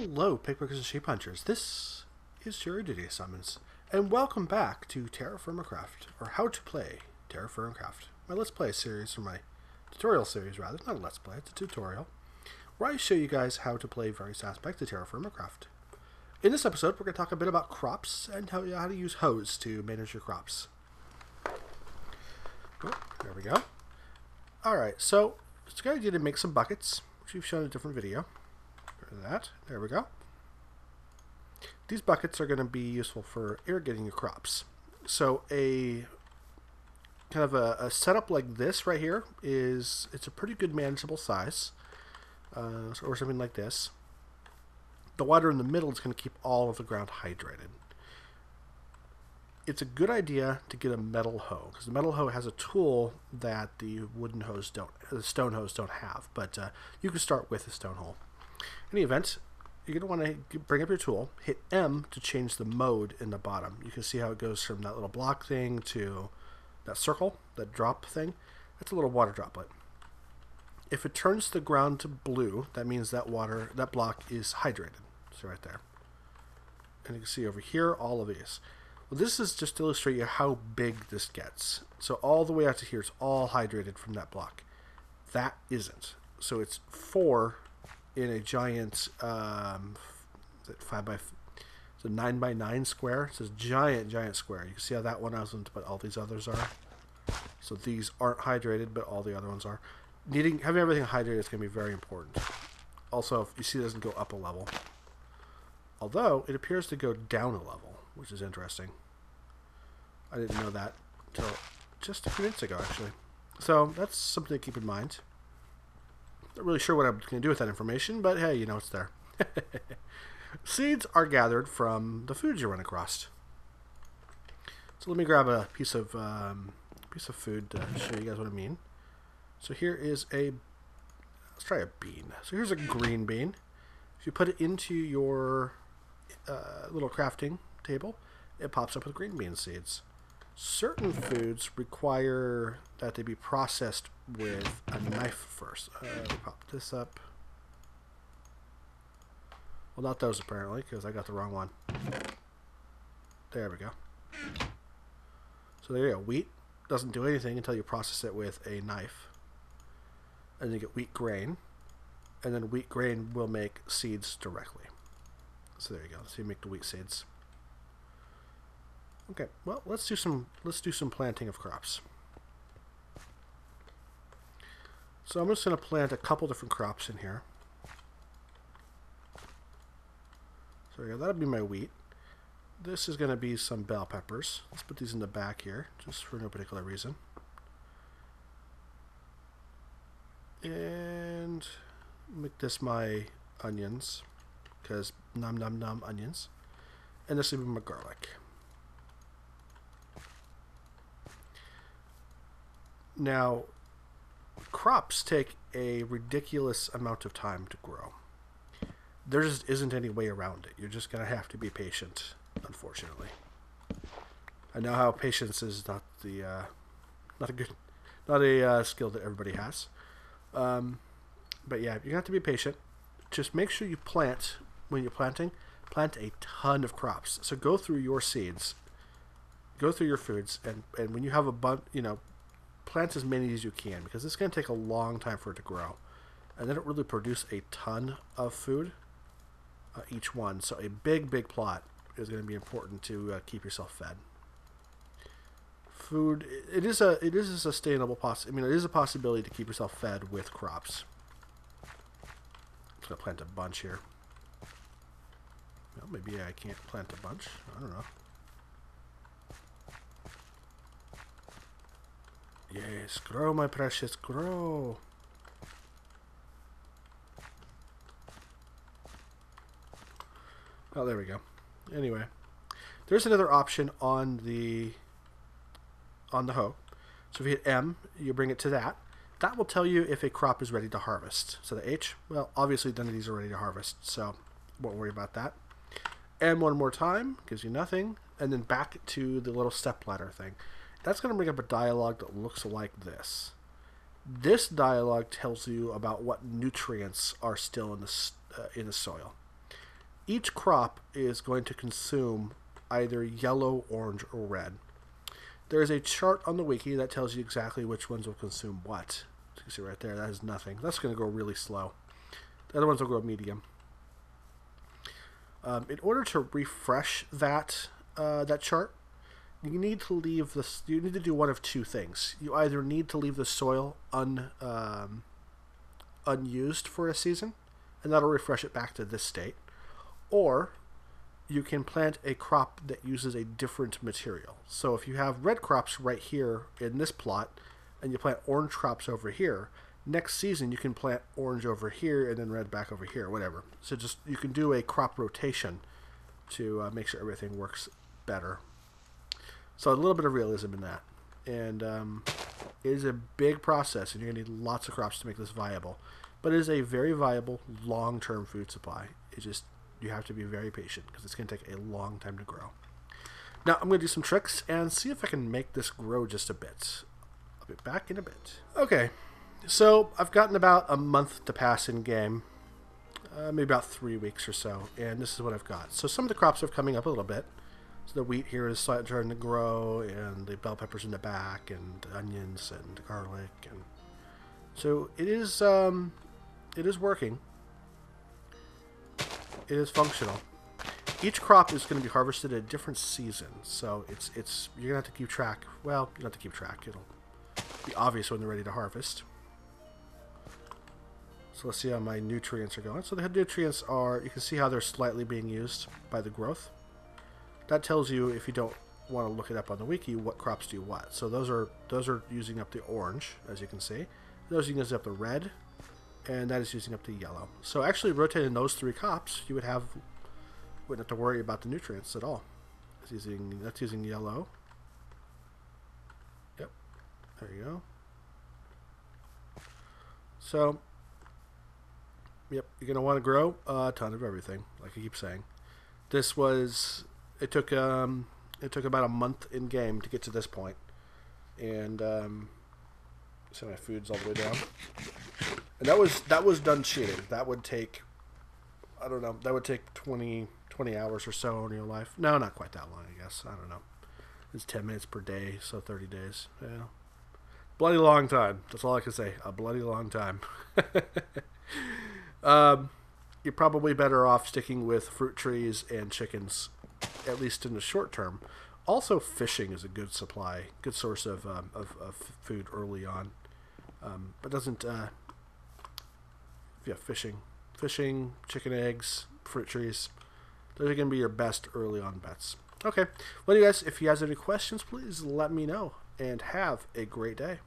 Hello, pickpickers and sheep hunters. This is JuryDutySummons, and welcome back to TerraFirmaCraft, or How to Play TerraFirmaCraft. My Let's Play series, or my tutorial series rather. Not a Let's Play, it's a tutorial, where I show you guys how to play various aspects of TerraFirmaCraft. In this episode, we're going to talk a bit about crops and how to use hose to manage your crops. Oh, there we go. Alright, so it's a good idea to make some buckets, which we've shown in a different video. There we go. These buckets are going to be useful for irrigating your crops. So a kind of a setup like this right here it's a pretty good manageable size, or something like this. The water in the middle is going to keep all of the ground hydrated. It's a good idea to get a metal hoe, because the metal hoe has a tool that the stone hose don't have, but you can start with a stone hoe. In any event, you're going to want to bring up your tool, hit M to change the mode in the bottom. You can see how it goes from that little block thing to that circle, that drop thing. That's a little water droplet. If it turns the ground to blue, that means that block is hydrated. So right there. And you can see over here all of these. Well, this is just to illustrate you how big this gets. So all the way out to here, it's all hydrated from that block. That isn't. So it's 4 in a giant 9 by 9 square. It's a giant square. You can see how that one isn't, but all these others are. So these aren't hydrated, but all the other ones are. Having everything hydrated is going to be very important. Also, if you see, it doesn't go up a level, although it appears to go down a level, which is interesting. I didn't know that until just a few minutes ago, actually. So that's something to keep in mind. Not really sure what I'm going to do with that information, but hey, you know it's there. Seeds are gathered from the foods you run across. So let me grab a piece of food to show you guys what I mean. So here is let's try a bean. So here's a green bean. If you put it into your little crafting table, it pops up with green bean seeds. Certain foods require that they be processed with a knife first. Let me pop this up. Well, not those apparently, because I got the wrong one. There we go. So there you go. Wheat doesn't do anything until you process it with a knife. And then you get wheat grain. And then wheat grain will make seeds directly. So there you go. So you make the wheat seeds. Okay, well, let's do some planting of crops. So I'm just going to plant a couple different crops in here. So yeah, that'll be my wheat. This is going to be some bell peppers. Let's put these in the back here, just for no particular reason. And make this my onions, because nom nom nom onions. And this will be my garlic. Now, crops take a ridiculous amount of time to grow. There just isn't any way around it. You're just going to have to be patient, unfortunately. I know how patience is not a skill that everybody has. But yeah, you have to be patient. Just make sure you plant, when you're planting, plant a ton of crops. So go through your seeds, go through your foods, and when you have a bunch, plant as many as you can, because it's going to take a long time for it to grow, and they don't really produce a ton of food each one. So a big plot is going to be important to keep yourself fed. Food, it is a sustainable it is a possibility to keep yourself fed with crops. I'm going to plant a bunch here. Well, maybe I can't plant a bunch. I don't know. Yes, grow, my precious, grow. Oh, there we go. Anyway, there's another option on the hoe. So if you hit M, you bring it to that. That will tell you if a crop is ready to harvest. So the H, well, obviously none of these are ready to harvest, so won't worry about that. M one more time, gives you nothing, and then back to the little step ladder thing. That's going to bring up a dialog that looks like this. This dialog tells you about what nutrients are still in the soil. Each crop is going to consume either yellow, orange, or red. There is a chart on the wiki that tells you exactly which ones will consume what. As you can see right there, that is nothing. That's going to go really slow. The other ones will go medium. In order to refresh that that chart, you need to leave this. You need to do one of two things. You either need to leave the soil unused for a season, and that'll refresh it back to this state, or you can plant a crop that uses a different material. So if you have red crops right here in this plot, and you plant orange crops over here, next season you can plant orange over here and then red back over here, whatever. So just you can do a crop rotation to make sure everything works better. So a little bit of realism in that. And it is a big process, and you're going to need lots of crops to make this viable. But it is a very viable long-term food supply. It just, you have to be very patient because it's going to take a long time to grow. Now I'm going to do some tricks and see if I can make this grow just a bit. I'll be back in a bit. Okay, so I've gotten about a month to pass in game, maybe about 3 weeks or so, and this is what I've got. So some of the crops are coming up a little bit. So the wheat here is starting to grow, and the bell peppers in the back, and the onions and the garlic, and so it is working. It is functional. Each crop is going to be harvested at a different season, so it's you're gonna have to keep track. Well, you don't have to keep track. It'll be obvious when they're ready to harvest. So let's see how my nutrients are going. So the nutrients are, you can see how they're slightly being used by the growth. That tells you, if you don't want to look it up on the wiki, what crops do what. So those are using up the orange, as you can see. Those are using up the red, and that is using up the yellow. So actually rotating those 3 crops, you wouldn't have to worry about the nutrients at all. That's using yellow. Yep, there you go. So, yep, you're gonna want to grow a ton of everything, like I keep saying. This was. It took about a month in game to get to this point, and so my food's all the way down. And that was done cheating. That would take, I don't know, that would take 20 hours or so in your life. No, not quite that long, I guess. I don't know. It's 10 minutes per day, so 30 days. Yeah, bloody long time. That's all I can say. A bloody long time. You're probably better off sticking with fruit trees and chickens, at least in the short term. Also, fishing is a good source of food early on. But doesn't, yeah, fishing, chicken eggs, fruit trees, those are going to be your best early on bets. Okay, well, you guys, if you guys have any questions, please let me know, and have a great day.